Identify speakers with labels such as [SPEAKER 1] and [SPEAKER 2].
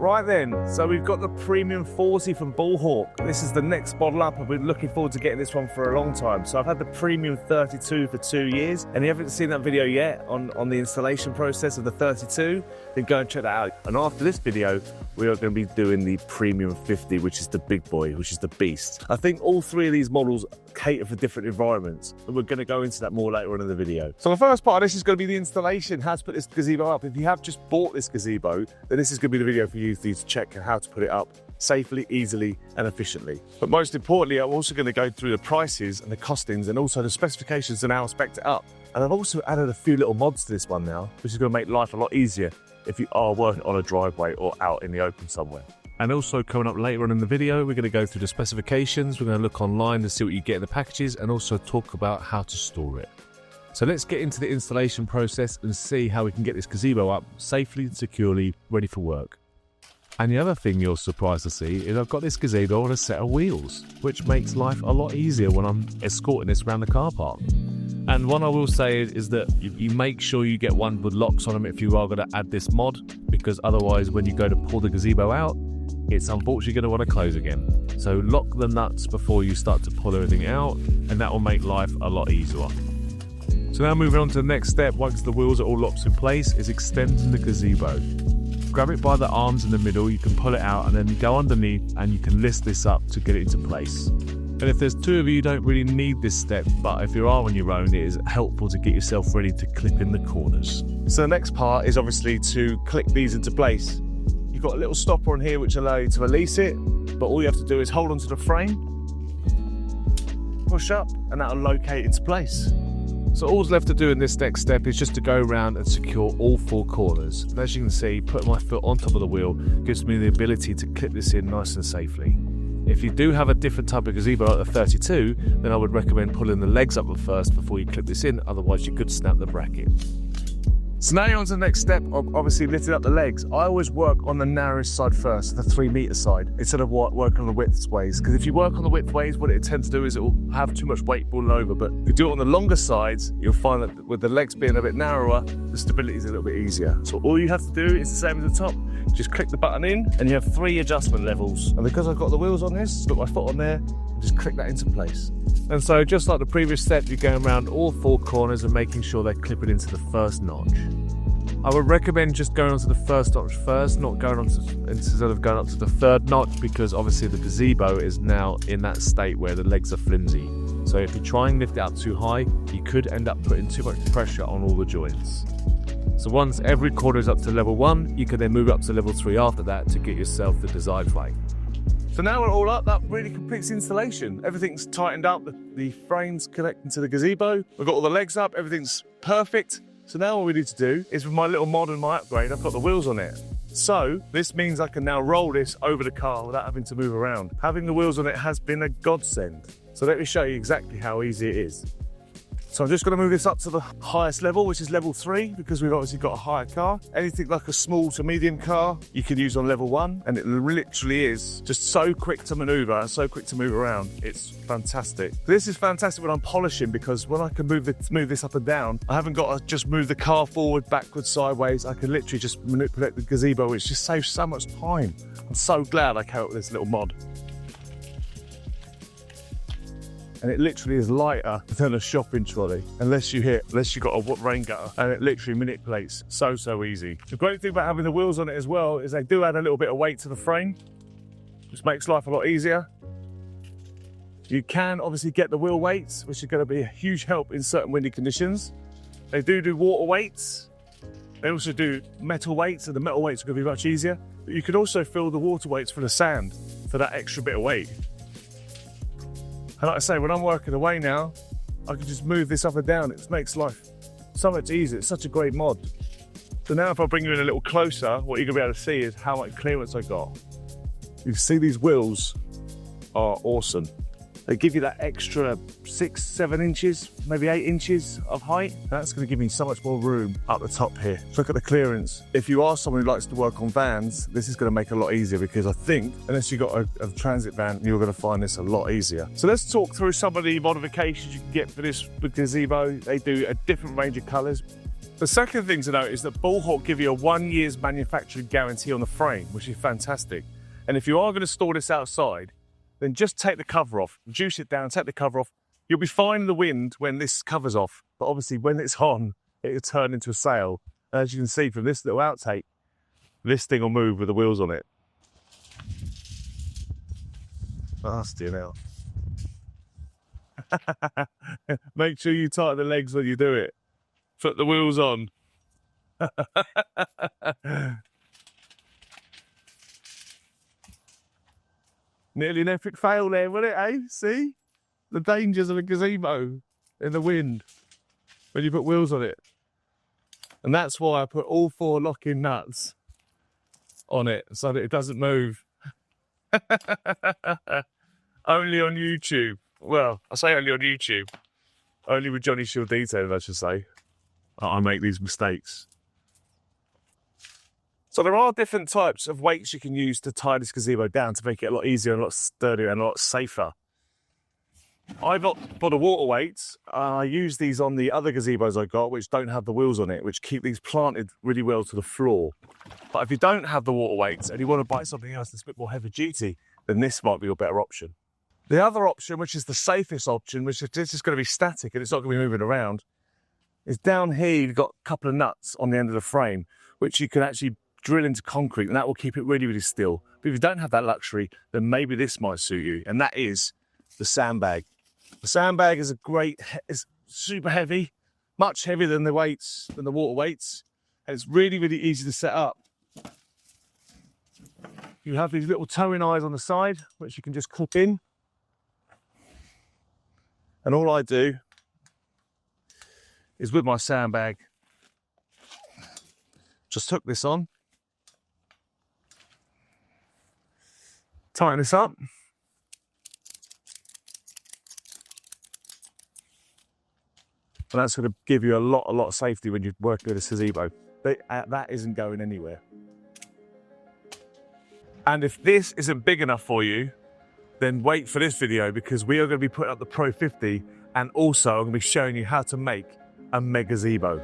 [SPEAKER 1] Right then, so we've got the Premium 40 from Bulhawk. This is the next model up. I've been looking forward to getting this one for a long time. So I've had the Premium 32 for 2 years, and if you haven't seen that video yet on the installation process of the 32, then go and check that out. And after this video, we are going to be doing the Premium 50, which is the big boy, which is the beast. I think all three of these models cater for different environments, and we're going to go into that more later on in the video. So the first part of this is going to be the installation, how to put this gazebo up. If you have just bought this gazebo, then this is going to be the video for you to check how to put it up safely, easily and efficiently. But most importantly, I'm also going to go through the prices and the costings and also the specifications and how I spec'd it up. And I've also added a few little mods to this one now, which is going to make life a lot easier if you are working on a driveway or out in the open somewhere. And also coming up later on in the video, we're going to go through the specifications, we're going to look online to see what you get in the packages and also talk about how to store it. So let's get into the installation process and see how we can get this gazebo up safely and securely, ready for work. And the other thing you're surprised to see is I've got this gazebo on a set of wheels, which makes life a lot easier when I'm escorting this around the car park. And one I will say is that you make sure you get one with locks on them if you are going to add this mod, because otherwise when you go to pull the gazebo out, it's unfortunately going to want to close again. So lock the nuts before you start to pull everything out, and that will make life a lot easier. So now moving on to the next step, once the wheels are all locked in place, is extending the gazebo. Grab it by the arms in the middle, you can pull it out and then you go underneath and you can lift this up to get it into place. And if there's two of you don't really need this step, but if you are on your own, it is helpful to get yourself ready to clip in the corners. So the next part is obviously to click these into place. You've got a little stopper on here which allows you to release it, but all you have to do is hold onto the frame, push up, and that'll locate into place. So all's left to do in this next step is just to go around and secure all four corners. And as you can see, putting my foot on top of the wheel gives me the ability to clip this in nice and safely. If you do have a different type of gazebo like the 32, then I would recommend pulling the legs up first before you clip this in, otherwise you could snap the bracket. So now you're on to the next step of obviously lifting up the legs. I always work on the narrowest side first, the 3 meter side, instead of working on the width ways. Because if you work on the width ways, what it tends to do is it will have too much weight falling over. But if you do it on the longer sides, you'll find that with the legs being a bit narrower, the stability is a little bit easier. So all you have to do is the same as the top. Just click the button in and you have 3 adjustment levels. And because I've got the wheels on this, put my foot on there, and just click that into place. And so just like the previous step, you're going around all 4 corners and making sure they're clipping into the first notch. I would recommend just going onto the first notch first, not going on instead of going up to the 3rd notch, because obviously the gazebo is now in that state where the legs are flimsy. So if you try and lift it up too high, you could end up putting too much pressure on all the joints. So once every corner is up to level 1, you can then move up to level 3 after that to get yourself the desired frame. So now we're all up, that really completes the installation. Everything's tightened up, the frame's connecting to the gazebo, we've got all the legs up, everything's perfect. So now all we need to do is with my little mod and my upgrade, I've got the wheels on it. So this means I can now roll this over the car without having to move around. Having the wheels on it has been a godsend. So let me show you exactly how easy it is. So I'm just going to move this up to the highest level, which is level 3, because we've obviously got a higher car. Anything like a small to medium car, you can use on level 1, and it literally is just so quick to maneuver and so quick to move around. It's fantastic. This is fantastic when I'm polishing, because when I can move this up and down, I haven't got to just move the car forward, backwards, sideways. I can literally just manipulate the gazebo, which just saves so much time. I'm so glad I came up with this little mod. And it literally is lighter than a shopping trolley, unless you got a rain gutter, and it literally manipulates so easy. The great thing about having the wheels on it as well is they do add a little bit of weight to the frame, which makes life a lot easier. You can obviously get the wheel weights, which are going to be a huge help in certain windy conditions. They do water weights. They also do metal weights, and the metal weights are going to be much easier. But you can also fill the water weights for the sand for that extra bit of weight. And like I say, when I'm working away now, I can just move this up and down. It makes life so much easier. It's such a great mod. So now if I bring you in a little closer, what you're gonna be able to see is how much clearance I got. You can see these wheels are awesome. They give you that extra 6, 7 inches, maybe 8 inches of height. That's going to give me so much more room up the top here. Look at the clearance. If you are someone who likes to work on vans, this is going to make it a lot easier, because I think, unless you've got a transit van, you're going to find this a lot easier. So let's talk through some of the modifications you can get for this gazebo. They do a different range of colours. The second thing to note is that Bulhawk give you a 1 year's manufacturing guarantee on the frame, which is fantastic. And if you are going to store this outside, then just take the cover off, reduce it down, take the cover off. You'll be fine in the wind when this cover's off, but obviously when it's on, it'll turn into a sail. And as you can see from this little outtake, this thing will move with the wheels on it. Nasty now. Make sure you tighten the legs when you do it. Put the wheels on. Nearly an epic fail there, wasn't it, eh? See? The dangers of a gazebo in the wind when you put wheels on it. And that's why I put all 4 locking nuts on it so that it doesn't move. Only on YouTube. Well, I say only on YouTube. Only with Jonny Shiell Detailing, I should say. I make these mistakes. So there are different types of weights you can use to tie this gazebo down to make it a lot easier and a lot sturdier and a lot safer. I've got for the water weights, I use these on the other gazebos I got, which don't have the wheels on it, which keep these planted really well to the floor. But if you don't have the water weights and you want to buy something else that's a bit more heavy duty, then this might be your better option. The other option, which is the safest option, which is just going to be static and it's not going to be moving around, is down here you've got a couple of nuts on the end of the frame, which you can actually drill into concrete and that will keep it really, really still. But if you don't have that luxury, then maybe this might suit you, and that is the sandbag. The sandbag is it's super heavy, much heavier than the weights, than the water weights, and it's really, really easy to set up. You have these little towing eyes on the side, which you can just clip in. And all I do is with my sandbag, just hook this on, tighten this up, and that's going to give you a lot of safety when you're working with a gazebo. That isn't going anywhere. And if this isn't big enough for you, then wait for this video, because we are going to be putting up the Pro 50 and also I'm going to be showing you how to make a mega gazebo.